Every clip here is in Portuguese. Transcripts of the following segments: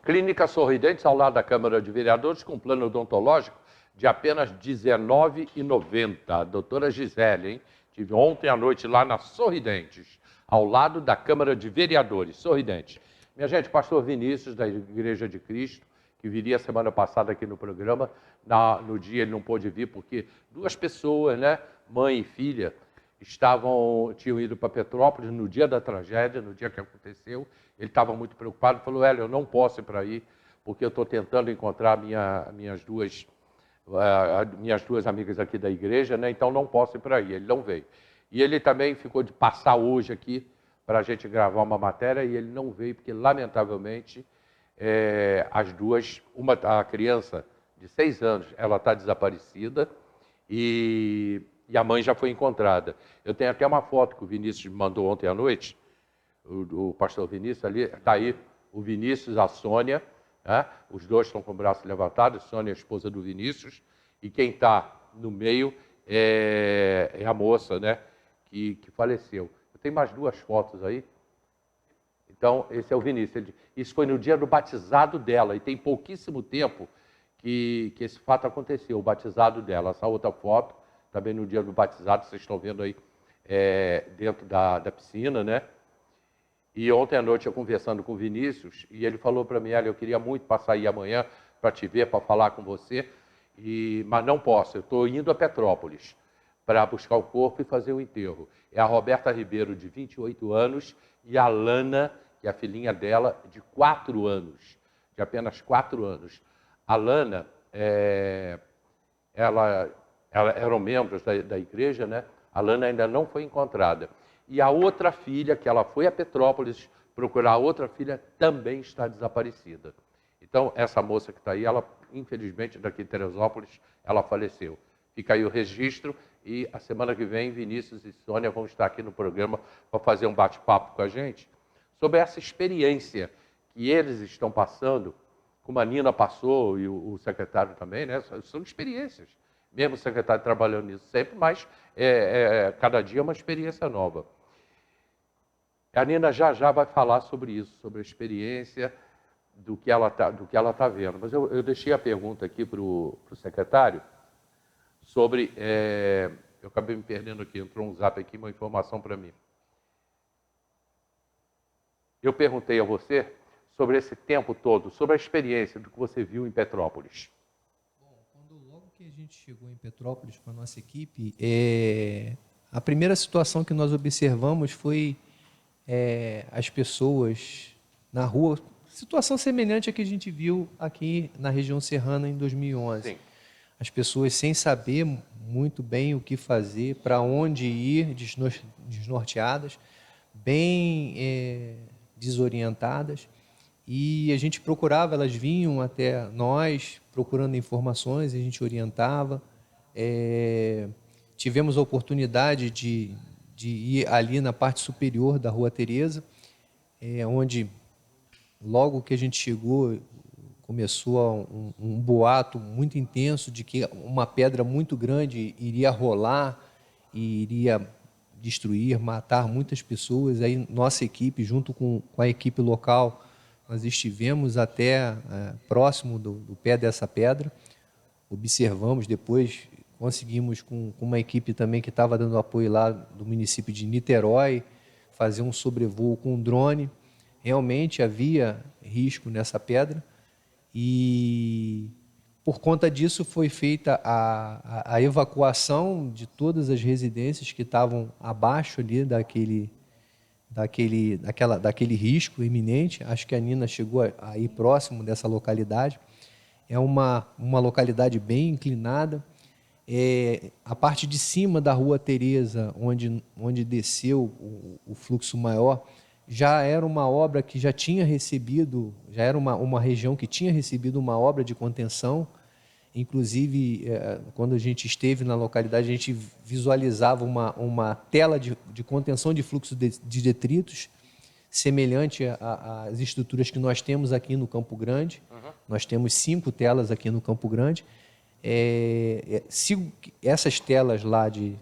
Clínica Sorridentes, ao lado da Câmara de Vereadores, com plano odontológico de apenas R$ 19,90. Doutora Gisele, hein? Tive ontem à noite lá na Sorridentes, ao lado da Câmara de Vereadores, Sorridentes. Minha gente, pastor Vinícius, da Igreja de Cristo, que viria semana passada aqui no programa, no dia ele não pôde vir porque duas pessoas, né, mãe e filha, tinham ido para Petrópolis no dia da tragédia, no dia que aconteceu. Ele estava muito preocupado, falou: Hélio, eu não posso ir para aí, porque eu estou tentando encontrar minhas duas amigas aqui da igreja, né? Então não posso ir para aí. Ele não veio. E ele também ficou de passar hoje aqui para a gente gravar uma matéria, e ele não veio porque, lamentavelmente, as duas, a criança de 6 anos, ela está desaparecida, e a mãe já foi encontrada. Eu tenho até uma foto que o Vinícius me mandou ontem à noite, o pastor Vinícius ali, está aí o Vinícius, a Sônia, né? Os dois estão com o braço levantado, Sônia é a esposa do Vinícius, e quem está no meio é a moça, né, que faleceu. Eu tenho mais 2 fotos aí. Então, esse é o Vinícius. Isso foi no dia do batizado dela, e tem pouquíssimo tempo que esse fato aconteceu, o batizado dela. Essa outra foto, também no dia do batizado, vocês estão vendo aí, dentro da piscina, né? E ontem à noite eu conversando com o Vinícius, e ele falou para mim: eu queria muito passar aí amanhã para te ver, para falar com você, mas não posso, eu estou indo a Petrópolis para buscar o corpo e fazer o enterro. É a Roberta Ribeiro, de 28 anos, e a Lana, que é a filhinha dela, de 4 anos, de apenas 4 anos. A Lana, ela eram membros da igreja, né? A Lana ainda não foi encontrada. E a outra filha, que ela foi a Petrópolis procurar a outra filha, também está desaparecida. Então, essa moça que está aí, ela, infelizmente, daqui de Teresópolis, ela faleceu. Fica aí o registro, e a semana que vem, Vinícius e Sônia vão estar aqui no programa para fazer um bate-papo com a gente sobre essa experiência que eles estão passando, como a Nina passou e o secretário também, né? São experiências. Mesmo o secretário trabalhando nisso sempre, mas cada dia é uma experiência nova. A Nina já vai falar sobre isso, sobre a experiência do que ela tá vendo. Mas eu deixei a pergunta aqui para o secretário sobre... eu acabei me perdendo aqui, entrou um zap aqui, uma informação para mim. Eu perguntei a você sobre esse tempo todo, sobre a experiência do que você viu em Petrópolis. Logo que a gente chegou em Petrópolis com a nossa equipe, a primeira situação que nós observamos foi as pessoas na rua, situação semelhante à que a gente viu aqui na região serrana em 2011. Sim. As pessoas sem saber muito bem o que fazer, para onde ir, desnorteadas, bem desorientadas. E a gente procurava, elas vinham até nós procurando informações, a gente orientava. Tivemos a oportunidade de ir ali na parte superior da Rua Tereza, onde logo que a gente chegou começou um boato muito intenso de que uma pedra muito grande iria rolar e iria destruir, matar muitas pessoas. Aí nossa equipe, junto com a equipe local, nós estivemos até próximo do pé dessa pedra, observamos, depois conseguimos com uma equipe também que estava dando apoio lá do município de Niterói, fazer um sobrevoo com um drone. Realmente havia risco nessa pedra e por conta disso foi feita a evacuação de todas as residências que estavam abaixo ali daquele risco iminente. Acho que a Nina chegou a ir próximo dessa localidade. É uma localidade bem inclinada. A parte de cima da Rua Tereza, onde desceu o fluxo maior, já era uma obra que já tinha recebido, já era uma região que tinha recebido uma obra de contenção. Inclusive, quando a gente esteve na localidade, a gente visualizava uma tela de contenção de fluxo de detritos, semelhante às estruturas que nós temos aqui no Campo Grande. Uhum. Nós temos 5 telas aqui no Campo Grande. Essas telas lá de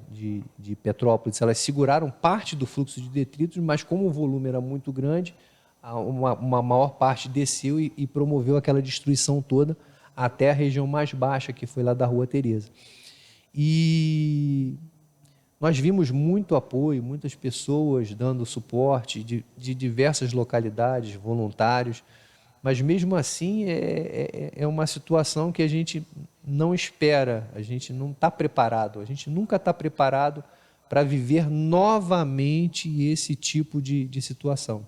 Petrópolis, elas seguraram parte do fluxo de detritos, mas como o volume era muito grande, uma maior parte desceu e promoveu aquela destruição toda até a região mais baixa, que foi lá da Rua Tereza. E nós vimos muito apoio, muitas pessoas dando suporte de diversas localidades, voluntários, mas mesmo assim é uma situação que a gente não espera, a gente não está preparado, a gente nunca está preparado para viver novamente esse tipo de situação.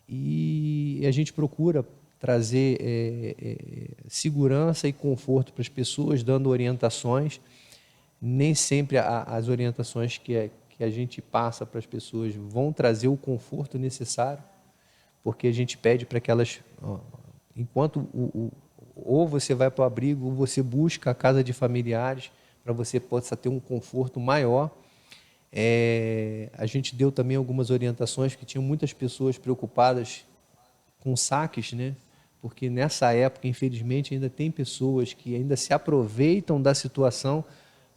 E a gente procura trazer segurança e conforto para as pessoas, dando orientações. Nem sempre as orientações que a gente passa para as pessoas vão trazer o conforto necessário, porque a gente pede para que elas, enquanto ou você vai para o abrigo, ou você busca a casa de familiares, para você possa ter um conforto maior. A gente deu também algumas orientações, que tinham muitas pessoas preocupadas com saques, né? Porque nessa época, infelizmente, ainda tem pessoas que ainda se aproveitam da situação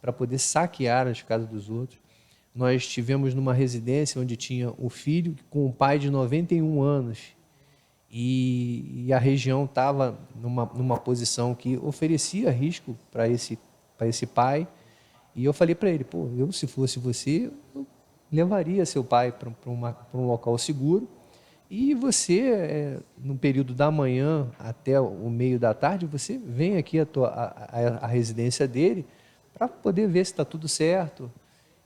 para poder saquear as casas dos outros. Nós estivemos numa residência onde tinha o filho com um pai de 91 anos e a região estava numa posição que oferecia risco para esse pai. E eu falei para ele, eu, se fosse você, eu levaria seu pai para um local seguro e você, no período da manhã até o meio da tarde, você vem aqui a residência dele para poder ver se está tudo certo.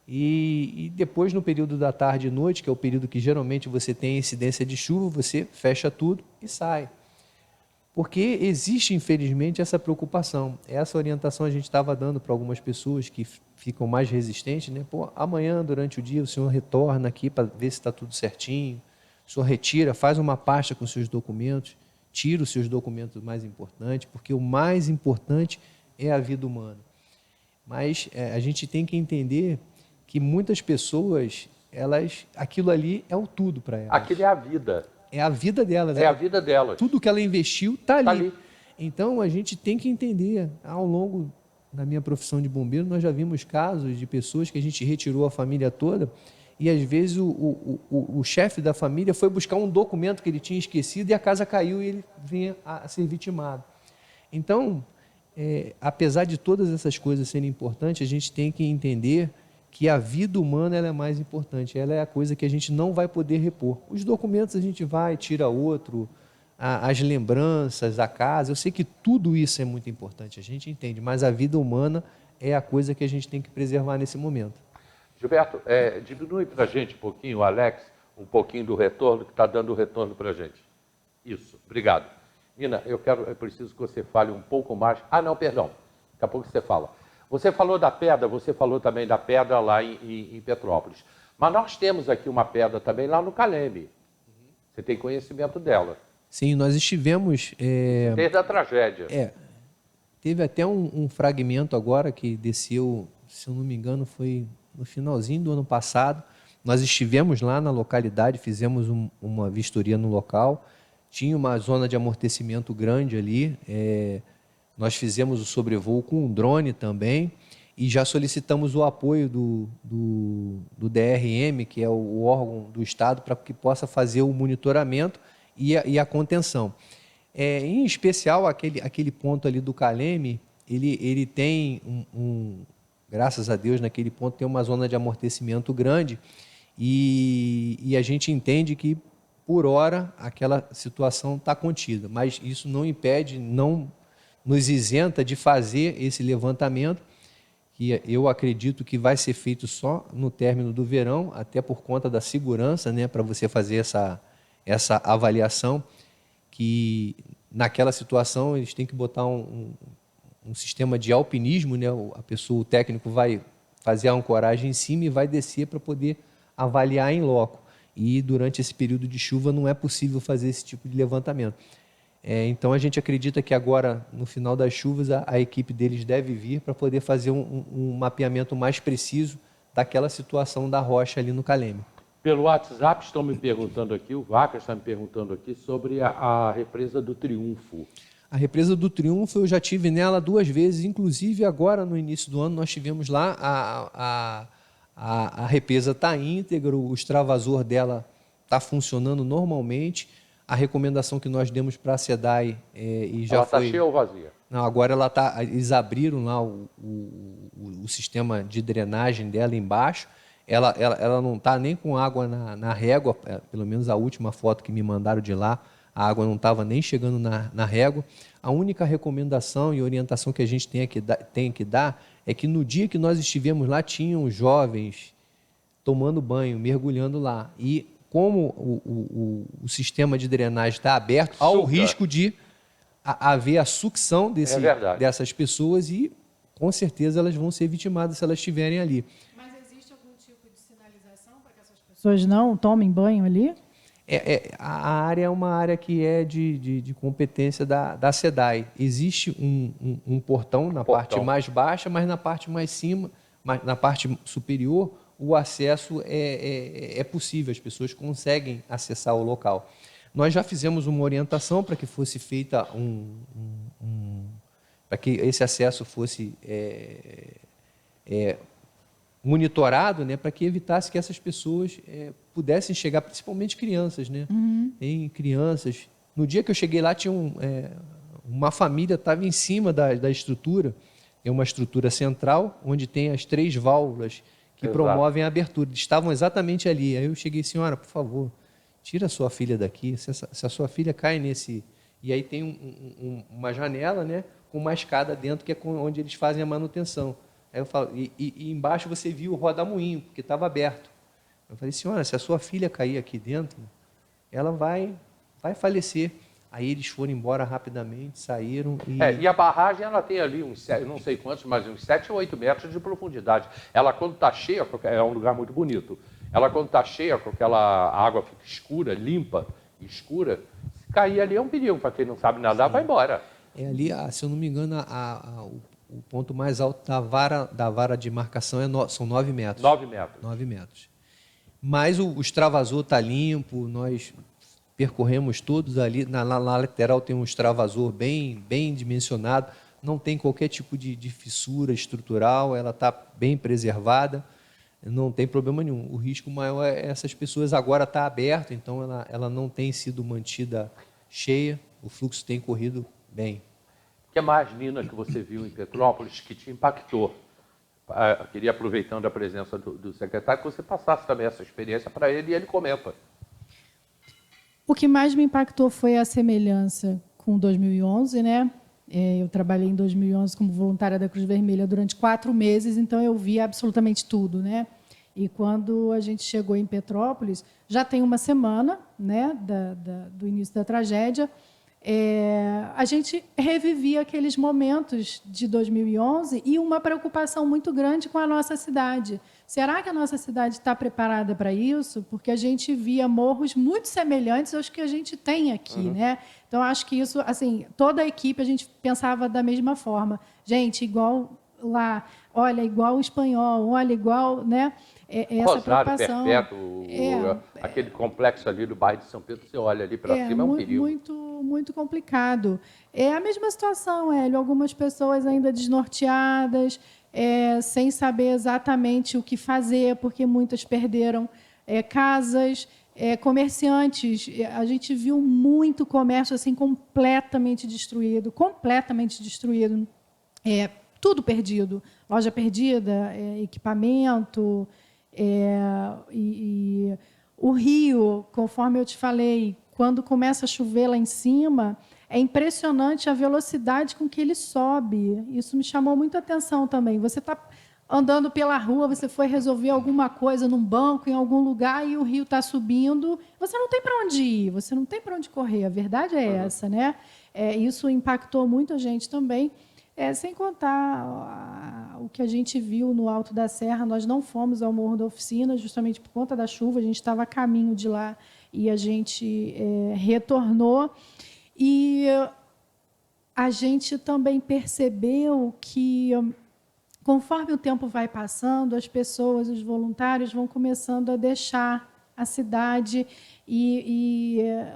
E depois, no período da tarde e noite, que é o período que geralmente você tem incidência de chuva, você fecha tudo e sai. Porque existe, infelizmente, essa preocupação. Essa orientação a gente estava dando para algumas pessoas que ficam mais resistentes, né? Amanhã, durante o dia, o senhor retorna aqui para ver se está tudo certinho. O senhor retira, faz uma pasta com os seus documentos, tira os seus documentos mais importantes, porque o mais importante é a vida humana. Mas a gente tem que entender que muitas pessoas, aquilo ali é o tudo para elas. Aquilo é a vida. É a vida delas. É a vida delas. Tudo que ela investiu está ali. Então, a gente tem que entender. Ao longo da minha profissão de bombeiro, nós já vimos casos de pessoas que a gente retirou a família toda e, às vezes, o chefe da família foi buscar um documento que ele tinha esquecido e a casa caiu e ele vinha a ser vitimado. Então, apesar de todas essas coisas serem importantes, a gente tem que entender que a vida humana ela é mais importante, ela é a coisa que a gente não vai poder repor. Os documentos a gente vai, tira outro, as lembranças, a casa, eu sei que tudo isso é muito importante, a gente entende, mas a vida humana é a coisa que a gente tem que preservar nesse momento. Gilberto, diminui para a gente um pouquinho, Alex, um pouquinho do retorno, que está dando o retorno para a gente. Isso, obrigado. Nina, eu preciso que você fale um pouco mais. Ah, não, perdão, daqui a pouco você fala. Você falou da pedra, você falou também da pedra lá em Petrópolis. Mas nós temos aqui uma pedra também lá no Caleme. Você tem conhecimento dela. Sim, nós estivemos... Desde a tragédia. Teve até um fragmento agora que desceu, se eu não me engano, foi no finalzinho do ano passado. Nós estivemos lá na localidade, fizemos uma vistoria no local. Tinha uma zona de amortecimento grande ali. Nós fizemos o sobrevoo com um drone também e já solicitamos o apoio do DRM, que é o órgão do Estado, para que possa fazer o monitoramento e a contenção. Em especial, aquele ponto ali do Caleme, ele tem graças a Deus, naquele ponto tem uma zona de amortecimento grande e a gente entende que, por hora, aquela situação está contida, mas isso não impede, não nos isenta de fazer esse levantamento, que eu acredito que vai ser feito só no término do verão, até por conta da segurança, né, para você fazer essa avaliação, que naquela situação eles têm que botar um sistema de alpinismo, né, o técnico vai fazer a ancoragem em cima e vai descer para poder avaliar em loco. E durante esse período de chuva não é possível fazer esse tipo de levantamento. Então, a gente acredita que agora, no final das chuvas, a equipe deles deve vir para poder fazer um mapeamento mais preciso daquela situação da rocha ali no Caleme. Pelo WhatsApp estão me perguntando aqui, o Vaca está me perguntando aqui sobre a represa do Triunfo. A represa do Triunfo, eu já tive nela 2 vezes, inclusive agora no início do ano nós tivemos lá, a represa está íntegra, o extravasor dela está funcionando normalmente. a recomendação que nós demos para a SEDAI e já ela está foi... cheia ou vazia? Não, agora ela tá, eles abriram lá o sistema de drenagem dela embaixo. Ela não está nem com água na régua, pelo menos a última foto que me mandaram de lá, a água não estava nem chegando na régua. A única recomendação e orientação que a gente tem que dar é que no dia que nós estivemos lá, tinham jovens tomando banho, mergulhando lá. E como o sistema de drenagem está aberto, há o risco de haver a sucção dessas pessoas e, com certeza, elas vão ser vitimadas se elas estiverem ali. Mas existe algum tipo de sinalização para que essas pessoas não tomem banho ali? A área é uma área que é de competência da SEDAI. Existe um portão na parte mais baixa, mas na parte mais cima, na parte superior, o acesso é possível, as pessoas conseguem acessar o local. Nós já fizemos uma orientação para que fosse feita para que esse acesso fosse monitorado, né, para que evitasse que essas pessoas pudessem chegar, principalmente crianças, né? Tem crianças. No dia que eu cheguei lá, tinha uma família estava em cima da estrutura. É uma estrutura central onde tem as 3 válvulas que promovem a abertura. Estavam exatamente ali. Aí eu cheguei, senhora, por favor, tira a sua filha daqui. Se a sua filha cai nesse... E aí tem uma janela, né, com uma escada dentro, que é onde eles fazem a manutenção. Aí eu falo, e embaixo você viu o rodamuinho, porque estava aberto. Eu falei, senhora, se a sua filha cair aqui dentro, ela vai falecer. Aí eles foram embora rapidamente, saíram e... E a barragem, ela tem ali não sei quantos, mas uns 7 ou 8 metros de profundidade. Ela, quando está cheia, é um lugar muito bonito, ela, quando está cheia, com aquela água fica escura, limpa, escura, se cair ali é um perigo. Para quem não sabe nadar, vai embora. Ali, se eu não me engano, o ponto mais alto da vara de marcação são 9 metros. 9 metros. 9 metros. Mas o extravasor está limpo, nós percorremos todos ali. Na lateral tem um extravasor bem dimensionado, não tem qualquer tipo de fissura estrutural, ela está bem preservada, não tem problema nenhum. O risco maior é essas pessoas. Agora está aberto, então ela não tem sido mantida cheia, o fluxo tem corrido bem. O que mais, Nina, que você viu em Petrópolis que te impactou? Eu queria, aproveitando a presença do secretário, que você passasse também essa experiência para ele e ele comenta. O que mais me impactou foi a semelhança com 2011, né? Eu trabalhei em 2011 como voluntária da Cruz Vermelha durante 4 meses, então eu vi absolutamente tudo, né? E quando a gente chegou em Petrópolis, já tem uma semana, né, do início da tragédia, a gente revivia aqueles momentos de 2011 e uma preocupação muito grande com a nossa cidade. Será que a nossa cidade está preparada para isso? Porque a gente via morros muito semelhantes aos que a gente tem aqui, né? Então, acho que isso, assim, toda a equipe, a gente pensava da mesma forma. Gente, igual lá, olha, igual o espanhol, olha, igual, né? Essa Rosário, preocupação. Perpétuo, aquele complexo ali do bairro de São Pedro, você olha ali para cima, é um perigo. Muito complicado. É a mesma situação, Hélio. Algumas pessoas ainda desnorteadas, sem saber exatamente o que fazer, porque muitas perderam casas, comerciantes. A gente viu muito comércio assim, completamente destruído, tudo perdido. Loja perdida, equipamento... E o rio, conforme eu te falei, quando começa a chover lá em cima, é impressionante a velocidade com que ele sobe. Isso me chamou muita atenção também. Você está andando pela rua, você foi resolver alguma coisa num banco, em algum lugar, e o rio está subindo. Você não tem para onde ir, você não tem para onde correr. A verdade é essa, né? Isso impactou muito a gente também. Sem contar o que a gente viu no Alto da Serra, nós não fomos ao Morro da Oficina, justamente por conta da chuva, a gente estava a caminho de lá e a gente retornou. E a gente também percebeu que, conforme o tempo vai passando, as pessoas, os voluntários, vão começando a deixar a cidade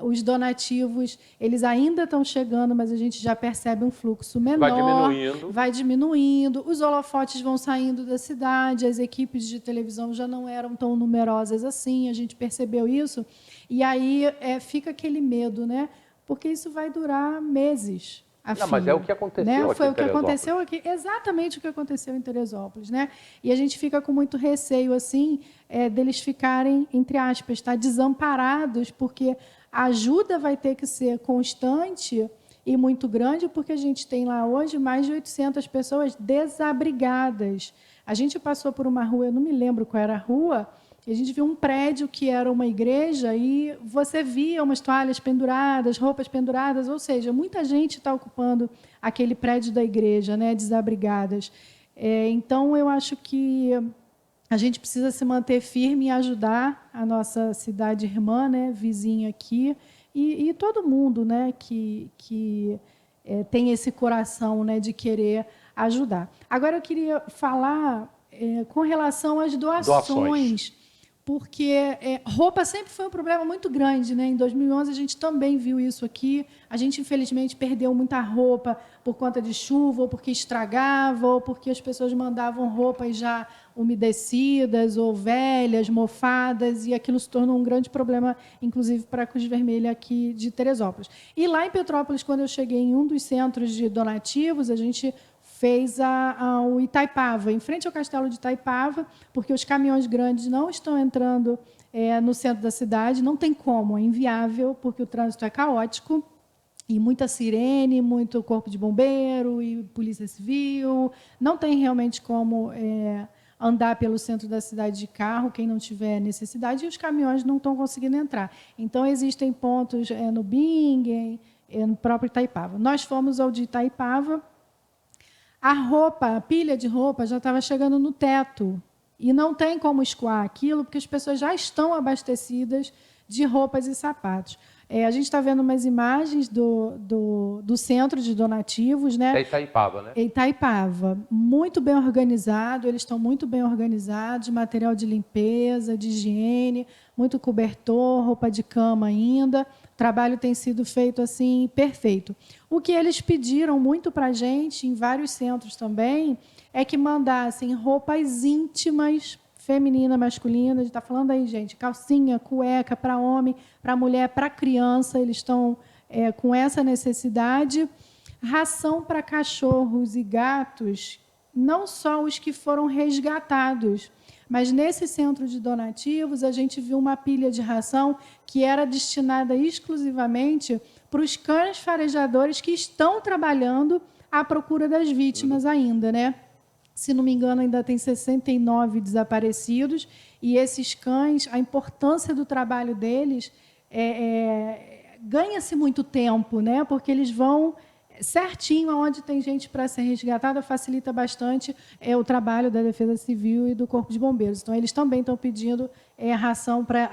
os donativos, eles ainda estão chegando, mas a gente já percebe um fluxo menor. Vai diminuindo, os holofotes vão saindo da cidade, as equipes de televisão já não eram tão numerosas assim, a gente percebeu isso, e aí fica aquele medo, né? Porque isso vai durar meses. Não, mas é o que aconteceu, né? Foi o que aconteceu aqui, exatamente o que aconteceu em Teresópolis, né? E a gente fica com muito receio assim deles ficarem, entre aspas, desamparados, porque a ajuda vai ter que ser constante e muito grande, porque a gente tem lá hoje mais de 800 pessoas desabrigadas. A gente passou por uma rua, eu não me lembro qual era a rua, e a gente viu um prédio que era uma igreja e você via umas toalhas penduradas, roupas penduradas, ou seja, muita gente está ocupando aquele prédio da igreja, né, desabrigadas. Então, eu acho que a gente precisa se manter firme e ajudar a nossa cidade irmã, né, vizinha aqui, e todo mundo, né, que tem esse coração, né, de querer ajudar. Agora, eu queria falar com relação às doações. Porque roupa sempre foi um problema muito grande, né? Em 2011, a gente também viu isso aqui. A gente, infelizmente, perdeu muita roupa por conta de chuva, ou porque estragava, ou porque as pessoas mandavam roupas já umedecidas, ou velhas, mofadas, e aquilo se tornou um grande problema, inclusive, para a Cruz Vermelha aqui de Teresópolis. E lá em Petrópolis, quando eu cheguei em um dos centros de donativos, a gente fez o Itaipava, em frente ao castelo de Itaipava, porque os caminhões grandes não estão entrando no centro da cidade, não tem como, é inviável, porque o trânsito é caótico, e muita sirene, muito corpo de bombeiro e polícia civil, não tem realmente como andar pelo centro da cidade de carro, quem não tiver necessidade, e os caminhões não estão conseguindo entrar. Então, existem pontos no Bingen, no próprio Itaipava. Nós fomos ao de Itaipava. A pilha de roupa já estava chegando no teto. E não tem como escoar aquilo, porque as pessoas já estão abastecidas de roupas e sapatos. A gente está vendo umas imagens do centro de donativos, né? É Itaipava, né? Itaipava. Muito bem organizado, eles estão muito bem organizados, material de limpeza, de higiene, muito cobertor, roupa de cama ainda. O trabalho tem sido feito assim, perfeito. O que eles pediram muito para a gente, em vários centros também, é que mandassem roupas íntimas, feminina, masculina, a gente está falando aí, gente, calcinha, cueca para homem, para mulher, para criança, eles estão com essa necessidade. Ração para cachorros e gatos, não só os que foram resgatados, mas nesse centro de donativos a gente viu uma pilha de ração que era destinada exclusivamente para os cães farejadores que estão trabalhando à procura das vítimas ainda, né? Se não me engano, ainda tem 69 desaparecidos, e esses cães, a importância do trabalho deles ganha-se muito tempo, né? Porque eles vão certinho aonde tem gente para ser resgatada, facilita bastante o trabalho da Defesa Civil e do Corpo de Bombeiros. Então, eles também estão pedindo ração para...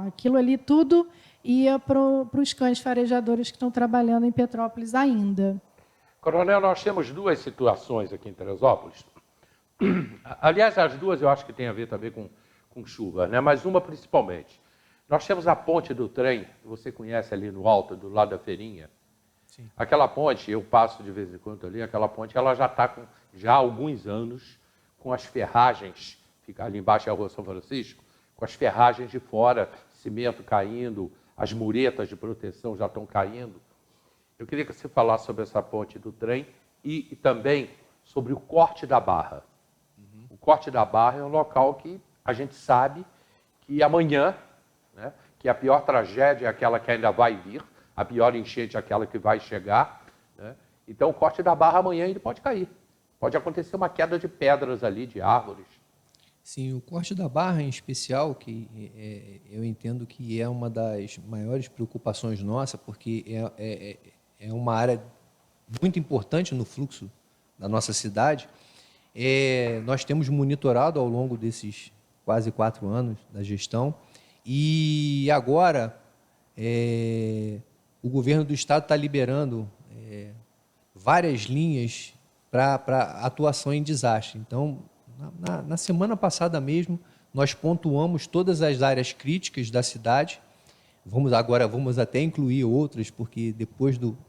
aquilo ali tudo ia para os cães farejadores que estão trabalhando em Petrópolis ainda. Coronel, nós temos duas situações aqui em Teresópolis. Aliás, as duas eu acho que tem a ver também com chuva, né? Mas uma principalmente. Nós temos a ponte do trem, que você conhece ali no alto, do lado da feirinha. Sim. Aquela ponte, eu passo de vez em quando ali, aquela ponte, ela já está há alguns anos com as ferragens, fica ali embaixo da Rua São Francisco, com as ferragens de fora, cimento caindo, as muretas de proteção já estão caindo. Eu queria que você falasse sobre essa ponte do trem e também sobre o Corte da Barra. O Corte da Barra é um local que a gente sabe que amanhã, né, que a pior tragédia é aquela que ainda vai vir, a pior enchente é aquela que vai chegar, né? Então o Corte da Barra amanhã ele pode cair. Pode acontecer uma queda de pedras ali, de árvores. Sim, o Corte da Barra em especial, que eu entendo que é uma das maiores preocupações nossa, porque é uma área muito importante no fluxo da nossa cidade. Nós temos monitorado ao longo desses quase 4 anos da gestão, e agora o governo do estado está liberando várias linhas para atuação em desastre. Então, na semana passada mesmo, nós pontuamos todas as áreas críticas da cidade. Agora vamos até incluir outras, porque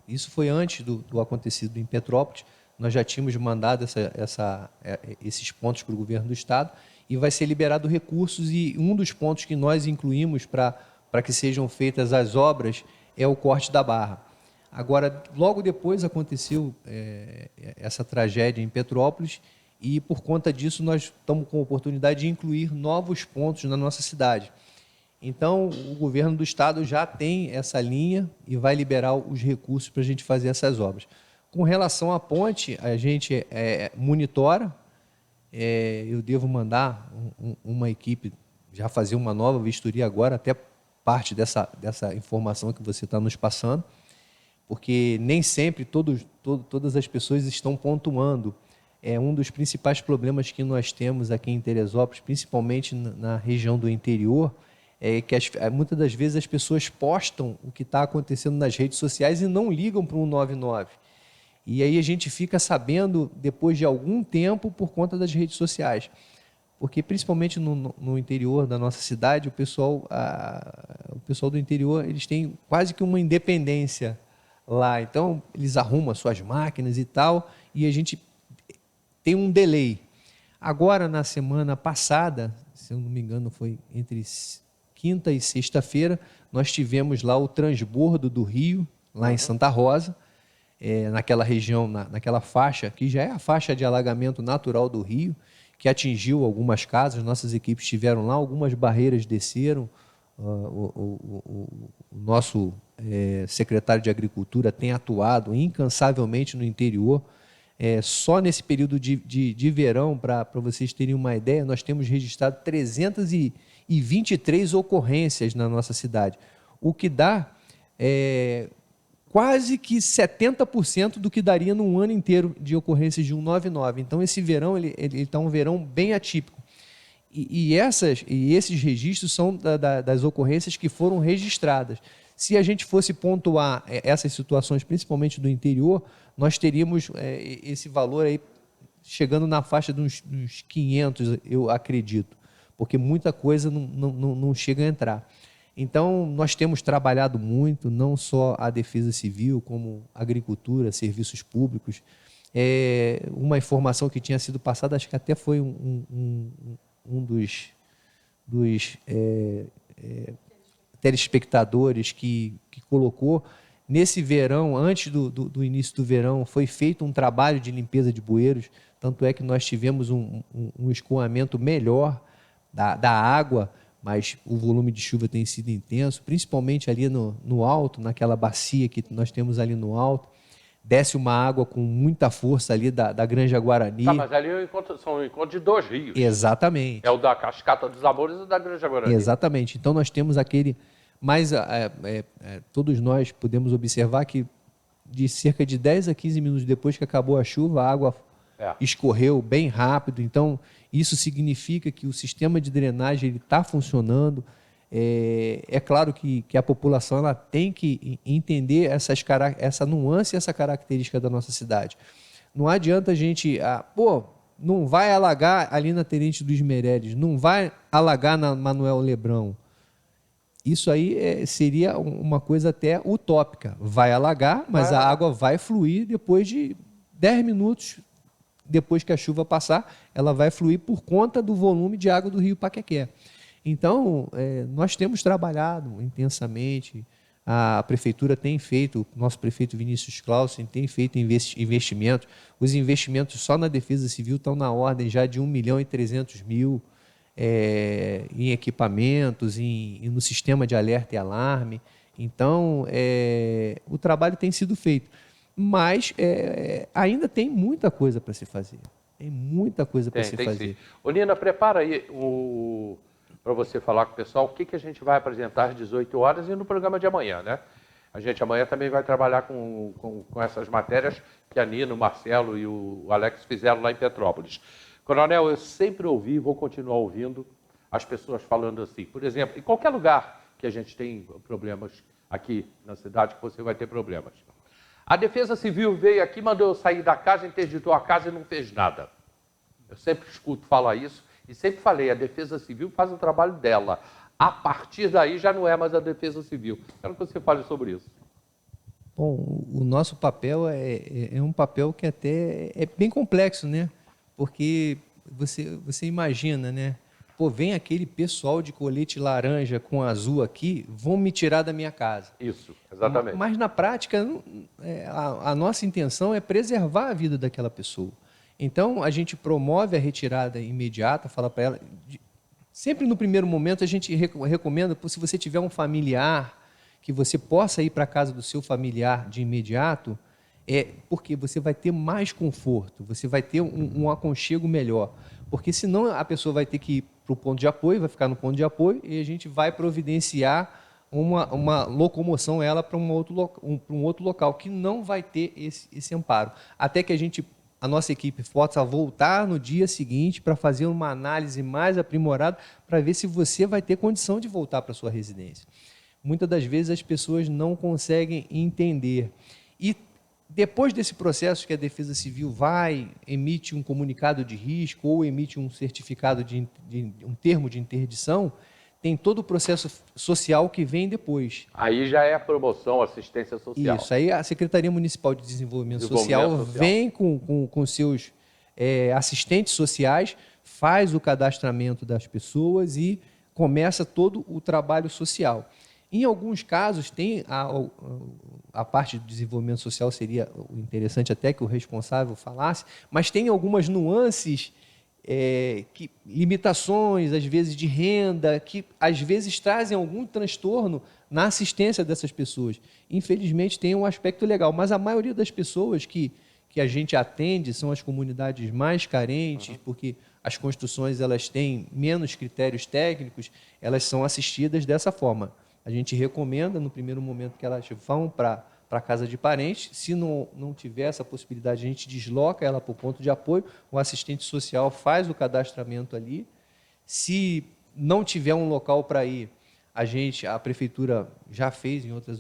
isso foi antes do acontecido em Petrópolis, nós já tínhamos mandado esses pontos para o governo do estado e vai ser liberado recursos, e um dos pontos que nós incluímos para que sejam feitas as obras é o corte da barra. Agora, logo depois aconteceu essa tragédia em Petrópolis, e por conta disso nós estamos com a oportunidade de incluir novos pontos na nossa cidade. Então, o governo do estado já tem essa linha e vai liberar os recursos para a gente fazer essas obras. Com relação à ponte, a gente monitora. Eu devo mandar uma equipe já fazer uma nova vistoria agora, até parte dessa informação que você está nos passando, porque nem sempre todas as pessoas estão pontuando. Um dos principais problemas que nós temos aqui em Teresópolis, principalmente na região do interior, é que muitas das vezes as pessoas postam o que está acontecendo nas redes sociais e não ligam para o 199. E aí a gente fica sabendo depois de algum tempo por conta das redes sociais. Porque principalmente no interior da nossa cidade, o pessoal do interior, eles têm quase que uma independência lá. Então, eles arrumam as suas máquinas e tal, e a gente tem um delay. Agora, na semana passada, se eu não me engano, foi entre quinta e sexta-feira, nós tivemos lá o transbordo do rio, lá em Santa Rosa, naquela região, naquela faixa, que já é a faixa de alagamento natural do rio, que atingiu algumas casas. Nossas equipes estiveram lá, algumas barreiras desceram. O nosso secretário de Agricultura tem atuado incansavelmente no interior. Só nesse período de verão, para vocês terem uma ideia, nós temos registrado 323 ocorrências na nossa cidade, o que dá quase que 70% do que daria num ano inteiro de ocorrências de 199. Então, esse verão ele está um verão bem atípico. E esses registros são das ocorrências que foram registradas. Se a gente fosse pontuar essas situações, principalmente do interior, nós teríamos esse valor aí chegando na faixa de uns 500, eu acredito, porque muita coisa não chega a entrar. Então, nós temos trabalhado muito, não só a Defesa Civil, como a agricultura, serviços públicos. Uma informação que tinha sido passada, acho que até foi um dos telespectadores que colocou, nesse verão, antes do início do verão, foi feito um trabalho de limpeza de bueiros, tanto é que nós tivemos um escoamento melhor da água, mas o volume de chuva tem sido intenso, principalmente ali no alto, naquela bacia que nós temos ali no alto. Desce uma água com muita força ali da Granja Guarani. Tá, mas ali são o encontro de dois rios. Exatamente. É o da Cascata dos Amores e da Granja Guarani. Exatamente. Então nós temos aquele... Mas todos nós podemos observar que de cerca de 10 a 15 minutos depois que acabou a chuva, a água escorreu bem rápido. Então, isso significa que o sistema de drenagem está funcionando. É claro que a população ela tem que entender essa nuance e essa característica da nossa cidade. Não adianta a gente... não vai alagar ali na Tenente Luiz Meireles, não vai alagar na Manuel Lebrão. Isso aí seria uma coisa até utópica. Vai alagar, mas a água vai fluir depois de 10 minutos, depois que a chuva passar, ela vai fluir por conta do volume de água do rio Paquequé. Então, nós temos trabalhado intensamente, a Prefeitura tem feito, o nosso prefeito Vinícius Clausen tem feito investimentos. Os investimentos só na Defesa Civil estão na ordem já de 1.300.000, em equipamentos, no sistema de alerta e alarme. Então, o trabalho tem sido feito. Mas ainda tem muita coisa para se fazer. Tem muita coisa para se fazer. Sim. Ô, Nina, prepara aí para você falar com o pessoal o que a gente vai apresentar às 18 horas e no programa de amanhã, né? A gente amanhã também vai trabalhar com essas matérias que a Nina, o Marcelo e o Alex fizeram lá em Petrópolis. Coronel, eu sempre ouvi e vou continuar ouvindo as pessoas falando assim. Por exemplo, em qualquer lugar que a gente tem problemas aqui na cidade, que você vai ter problemas. A Defesa Civil veio aqui, mandou eu sair da casa, interditou a casa e não fez nada. Eu sempre escuto falar isso E sempre falei, a Defesa Civil faz o trabalho dela. A partir daí já não é mais a Defesa Civil. Quero que você fale sobre isso. Bom, o nosso papel é um papel que até é bem complexo, né? Porque você imagina, né? Pô, vem aquele pessoal de colete laranja com azul aqui, vão me tirar da minha casa. Isso, exatamente. Mas na prática, a nossa intenção é preservar a vida daquela pessoa. Então, a gente promove a retirada imediata, fala para ela... Sempre no primeiro momento a gente recomenda, se você tiver um familiar, que você possa ir para a casa do seu familiar de imediato, porque você vai ter mais conforto, você vai ter um aconchego melhor. Porque senão a pessoa vai ter que ir para o ponto de apoio, vai ficar no ponto de apoio e a gente vai providenciar uma locomoção ela para um outro local que não vai ter esse amparo. Até que a nossa equipe possa voltar no dia seguinte para fazer uma análise mais aprimorada para ver se você vai ter condição de voltar para a sua residência. Muitas das vezes as pessoas não conseguem entender. E depois desse processo que a Defesa Civil emite um comunicado de risco ou emite um certificado um termo de interdição, tem todo o processo social que vem depois. Aí já é a promoção, assistência social. Isso, aí a Secretaria Municipal de Desenvolvimento Social vem com seus assistentes sociais, faz o cadastramento das pessoas e começa todo o trabalho social. Em alguns casos, tem a parte do desenvolvimento social, seria interessante até que o responsável falasse, mas tem algumas nuances, limitações, às vezes, de renda, que às vezes trazem algum transtorno na assistência dessas pessoas. Infelizmente, tem um aspecto legal, mas a maioria das pessoas que a gente atende são as comunidades mais carentes, porque as construções elas têm menos critérios técnicos, elas são assistidas dessa forma. A gente recomenda, no primeiro momento, que elas vão para a casa de parentes. Se não tiver essa possibilidade, a gente desloca ela para o ponto de apoio, o assistente social faz o cadastramento ali. Se não tiver um local para ir, a prefeitura já fez em outras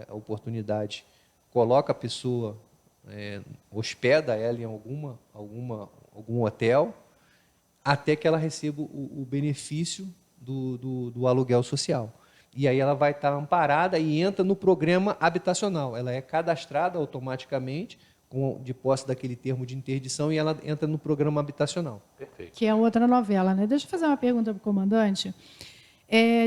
oportunidades, coloca a pessoa, hospeda ela em algum hotel, até que ela receba o benefício do aluguel social. E aí ela vai estar amparada e entra no programa habitacional. Ela é cadastrada automaticamente, de posse daquele termo de interdição, e ela entra no programa habitacional. Perfeito. Que é outra novela, né? Deixa eu fazer uma pergunta para o comandante.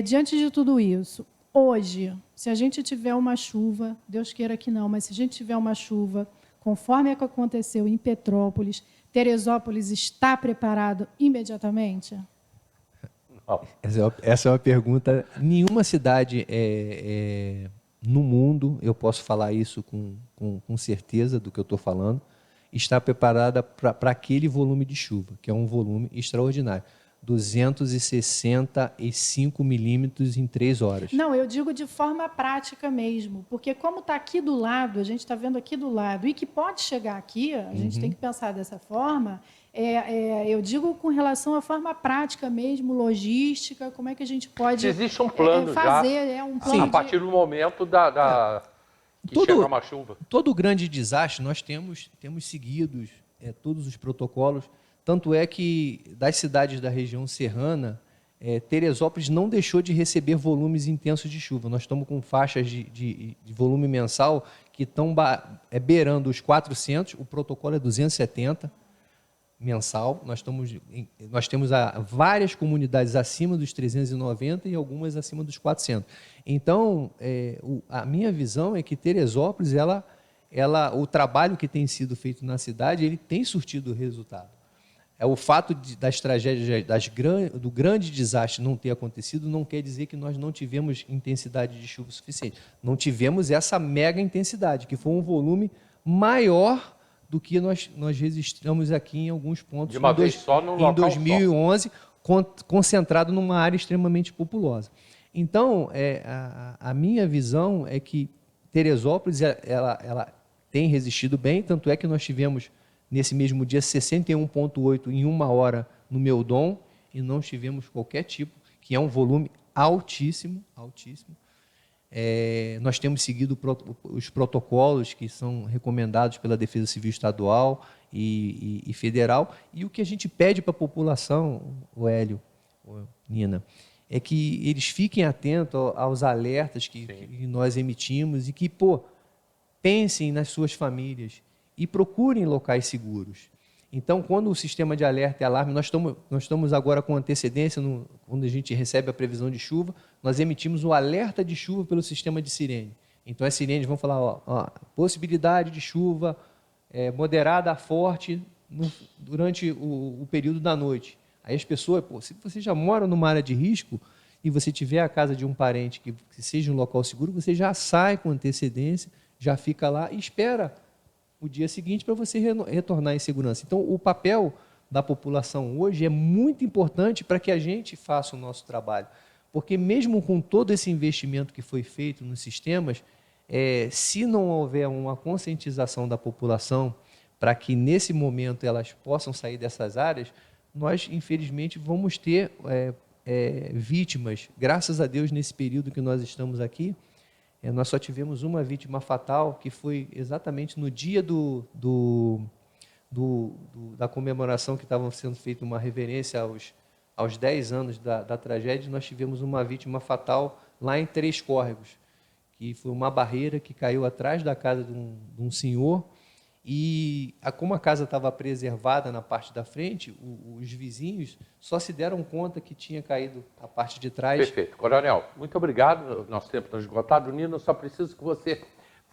Diante de tudo isso, hoje, se a gente tiver uma chuva, Deus queira que não, mas se a gente tiver uma chuva, conforme a que aconteceu em Petrópolis, Teresópolis está preparado imediatamente? Essa é uma pergunta. Nenhuma cidade no mundo, eu posso falar isso com certeza do que eu estou falando, está preparada para aquele volume de chuva, que é um volume extraordinário. 265 milímetros em 3 horas. Não, eu digo de forma prática mesmo, porque como está aqui do lado, a gente está vendo aqui do lado, e que pode chegar aqui, a gente tem que pensar dessa forma. Eu digo com relação à forma prática mesmo, logística, como é que a gente pode existe um plano fazer já, um plano a partir do momento que chega uma chuva. Todo grande desastre, nós temos seguidos todos os protocolos, tanto é que das cidades da região serrana, Teresópolis não deixou de receber volumes intensos de chuva. Nós estamos com faixas de volume mensal que estão beirando os 400, o protocolo é 270 mensal. Nós temos várias comunidades acima dos 390 e algumas acima dos 400. Então, a minha visão é que Teresópolis, o trabalho que tem sido feito na cidade, ele tem surtido resultado. O fato das tragédias, do grande desastre não ter acontecido, não quer dizer que nós não tivemos intensidade de chuva suficiente. Não tivemos essa mega intensidade, que foi um volume maior do que nós registramos aqui em alguns pontos. De uma vez só no local em 2011, concentrado numa área extremamente populosa. Então, a minha visão é que Teresópolis ela tem resistido bem, tanto é que nós tivemos, nesse mesmo dia, 61,8 em 1 hora no Meudon, e não tivemos qualquer tipo, que é um volume altíssimo, altíssimo. Nós temos seguido os protocolos que são recomendados pela Defesa Civil Estadual e federal. E o que a gente pede para a população, o Hélio, Nina, é que eles fiquem atentos aos alertas que nós emitimos e que, pensem nas suas famílias e procurem locais seguros. Então, quando o sistema de alerta e alarme, nós estamos agora com antecedência, quando a gente recebe a previsão de chuva, nós emitimos o alerta de chuva pelo sistema de sirene. Então, as sirenes vão falar, possibilidade de chuva moderada a forte durante o período da noite. Aí as pessoas, se você já mora numa área de risco e você tiver a casa de um parente que seja um local seguro, você já sai com antecedência, já fica lá e espera o dia seguinte para você retornar em segurança. Então, o papel da população hoje é muito importante para que a gente faça o nosso trabalho. Porque mesmo com todo esse investimento que foi feito nos sistemas, se não houver uma conscientização da população para que nesse momento elas possam sair dessas áreas, nós, infelizmente, vamos ter vítimas. Graças a Deus, nesse período que nós estamos aqui, nós só tivemos uma vítima fatal, que foi exatamente no dia da comemoração, que estava sendo feita uma reverência aos 10 anos da tragédia. Nós tivemos uma vítima fatal lá em Três Córregos, que foi uma barreira que caiu atrás da casa de um senhor. E como a casa estava preservada na parte da frente, os vizinhos só se deram conta que tinha caído a parte de trás. Perfeito. Coronel, muito obrigado. Nosso tempo está esgotado. Nino, só preciso que você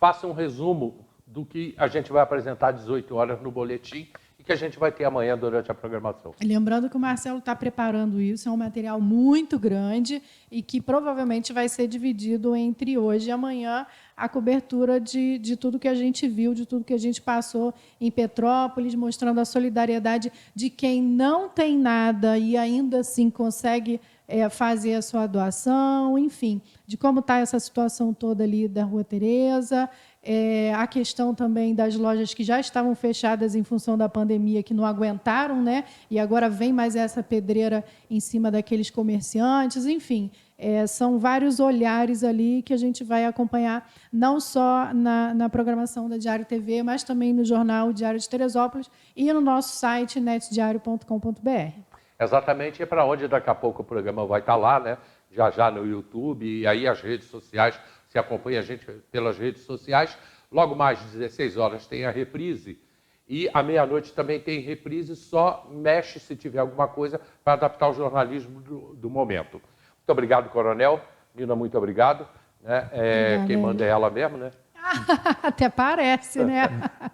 faça um resumo do que a gente vai apresentar às 18 horas no boletim e que a gente vai ter amanhã durante a programação. Lembrando que o Marcelo está preparando isso, é um material muito grande e que provavelmente vai ser dividido entre hoje e amanhã, a cobertura de tudo que a gente viu, de tudo que a gente passou em Petrópolis, mostrando a solidariedade de quem não tem nada e ainda assim consegue fazer a sua doação, enfim, de como está essa situação toda ali da Rua Tereza, a questão também das lojas que já estavam fechadas em função da pandemia, que não aguentaram, né? E agora vem mais essa pedreira em cima daqueles comerciantes, enfim. São vários olhares ali que a gente vai acompanhar, não só na programação da Diário TV, mas também no jornal Diário de Teresópolis e no nosso site netdiario.com.br. Exatamente, é para onde daqui a pouco o programa vai estar lá, né? Já no YouTube, e aí as redes sociais, você acompanha a gente pelas redes sociais. Logo mais, às 16 horas, tem a reprise. E à meia-noite também tem reprise, só mexe se tiver alguma coisa para adaptar o jornalismo do momento. Muito obrigado, Coronel. Nina, muito obrigado. Quem manda é ela mesmo, né? Até parece, né?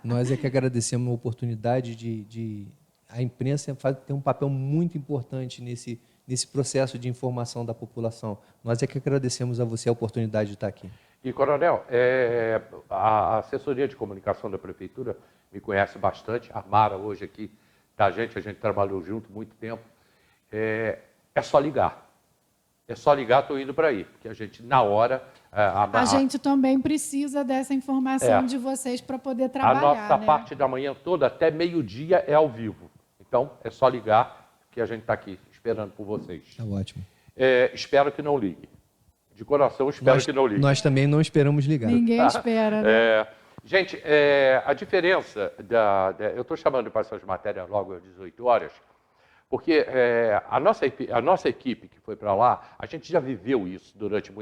Nós é que agradecemos a oportunidade a imprensa tem um papel muito importante nesse processo de informação da população. Nós é que agradecemos a você a oportunidade de estar aqui. E, Coronel, a assessoria de comunicação da Prefeitura me conhece bastante, a Mara hoje aqui da gente, a gente trabalhou junto muito tempo. É só ligar. É só ligar, estou indo para aí, porque a gente, na hora... A gente também precisa dessa informação de vocês para poder trabalhar. A nossa parte da manhã toda, até meio-dia, é ao vivo. Então, é só ligar, que a gente está aqui esperando por vocês. Tá ótimo. Espero que não ligue. De coração, espero que não ligue. Nós também não esperamos ligar. Ninguém espera, né? Gente, a diferença eu estou chamando para essas matérias logo às 18 horas, porque a nossa equipe que foi para lá, a gente já viveu isso durante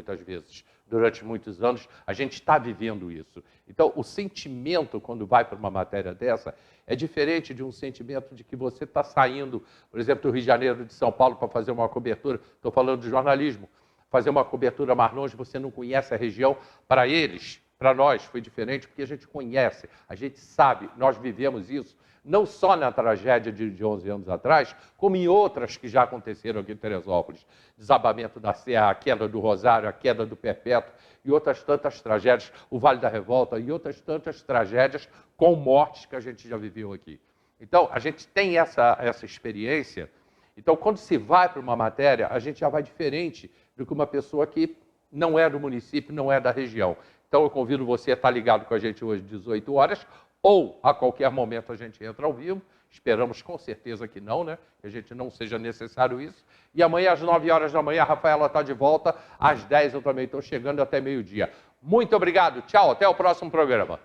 muitos anos, a gente está vivendo isso. Então, o sentimento, quando vai para uma matéria dessa, é diferente de um sentimento de que você está saindo, por exemplo, do Rio de Janeiro, de São Paulo, para fazer uma cobertura, estou falando de jornalismo, fazer uma cobertura mais longe, você não conhece a região. Para eles, para nós, foi diferente, porque a gente conhece, a gente sabe, nós vivemos isso, não só na tragédia de 11 anos atrás, como em outras que já aconteceram aqui em Teresópolis. Desabamento da Serra, a queda do Rosário, a queda do Perpétuo e outras tantas tragédias, o Vale da Revolta e outras tantas tragédias com mortes que a gente já viveu aqui. Então, a gente tem essa experiência. Então, quando se vai para uma matéria, a gente já vai diferente do que uma pessoa que não é do município, não é da região. Então, eu convido você a estar ligado com a gente hoje às 18 horas, ou a qualquer momento a gente entra ao vivo Esperamos com certeza que não, né? Que a gente não seja necessário isso. E amanhã, às 9 horas da manhã, a Rafaela está de volta. Às 10 eu também estou chegando até meio-dia. Muito obrigado. Tchau. Até o próximo programa.